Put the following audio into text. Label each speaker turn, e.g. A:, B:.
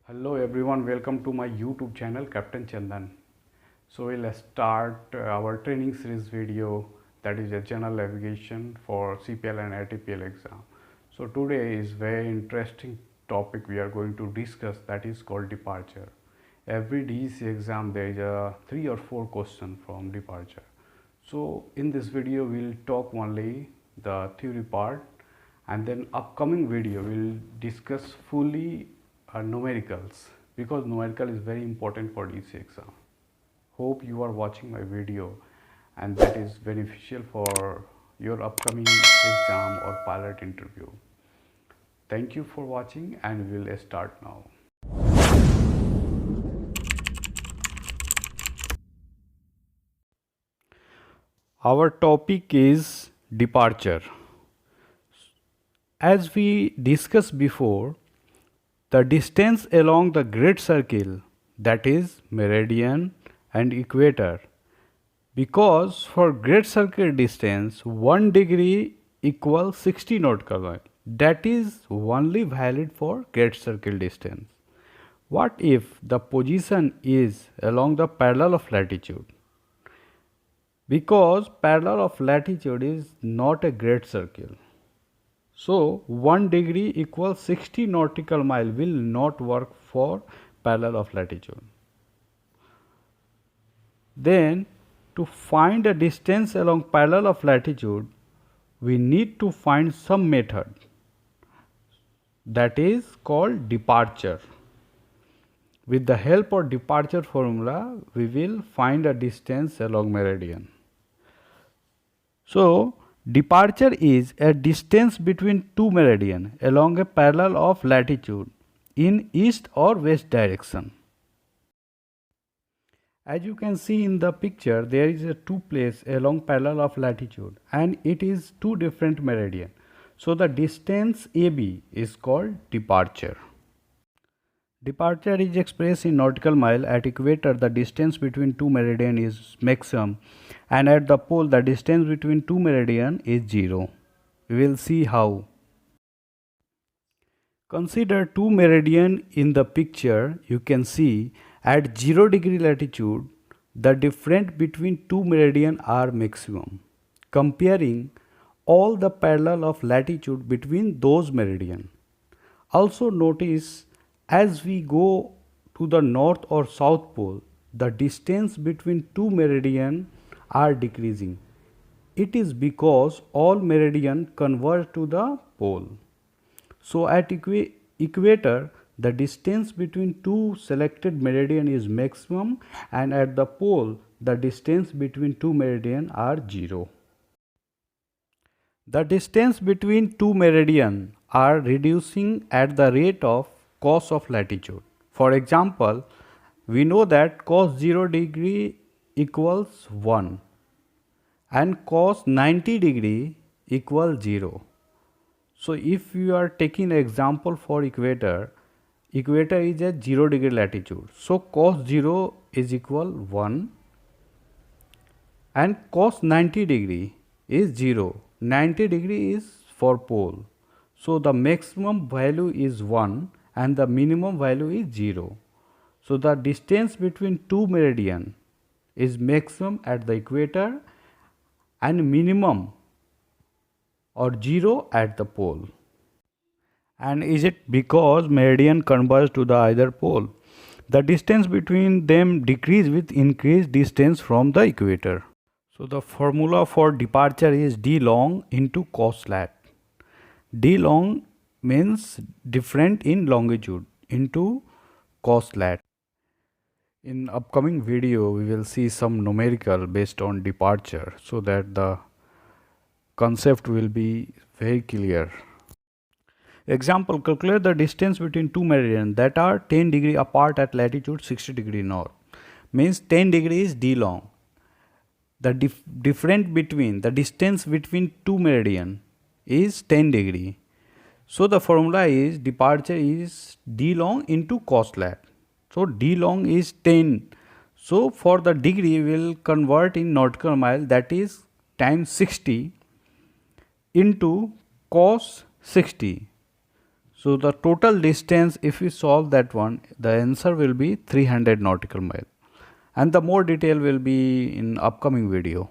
A: Hello everyone, welcome to my YouTube channel Captain Chandan. So we'll start our training series video, that is a general navigation for CPL and ATPL exam. So today is very interesting topic we are going to discuss, that is called departure. Every DEC exam there is a 3 or 4 question from departure. So in this video we'll talk only the theory part, and then upcoming video we'll discuss fully numericals, because numerical is very important for DEC exam. Hope you are watching my video and that is beneficial for your upcoming exam or pilot interview. Thank you for watching and we'll start now. Our topic is departure. As we discussed before, the distance along the great circle, that is meridian and equator, because for great circle distance 1 degree equals 60 nautical mile, that is only valid for great circle distance. What if the position is along the parallel of latitude? Because parallel of latitude is not a great circle. So 1 degree equals 60 nautical mile will not work for parallel of latitude. Then to find the distance along parallel of latitude, we need to find some method that is called departure. With the help of departure formula, we will find a distance along meridian. So departure is a distance between two meridian along a parallel of latitude in east or west direction. As you can see in the picture, there is a two place along parallel of latitude and it is two different meridian. So the distance AB is called departure. Departure is expressed in nautical mile. At equator, the distance between two meridian is maximum, and at the pole, the distance between two meridian is 0. We will see how. Consider two meridian in the picture. You can see at 0 degree latitude, the difference between two meridian are maximum, comparing all the parallel of latitude between those meridian. Also notice, as we go to the north or south pole, the distance between two meridian are decreasing. It is because all meridian converge to the pole. So at equator, the distance between two selected meridian is maximum, and at the pole, the distance between two meridian are 0. The distance between two meridian are reducing at the rate of cos of latitude. For example, we know that cos 0 degree equals 1 and cos 90 degree equals 0. So if you are taking an example for equator is at 0 degree latitude. So cos 0 is equal 1 and cos 90 degree is 0. 90 degree is for pole. So the maximum value is 1 and the minimum value is 0. So the distance between two meridian is maximum at the equator and minimum or 0 at the pole. And is it because meridian converge to the either pole? The distance between them decrease with increased distance from the equator. So the formula for departure is d long into cos lat. D long means different in longitude into cos lat. In upcoming video we will see some numerical based on departure, so that the concept will be very clear. Example, calculate the distance between two meridians that are 10 degree apart at latitude 60 degree north. Means 10 degree is d long. The difference between the distance between two meridian is 10 degree. So the formula is departure is d long into cos lat. So d long is 10. So for the degree we will convert in nautical mile, that is times 60 into cos 60. So the total distance, if we solve that one, the answer will be 300 nautical mile, and the more detail will be in upcoming video.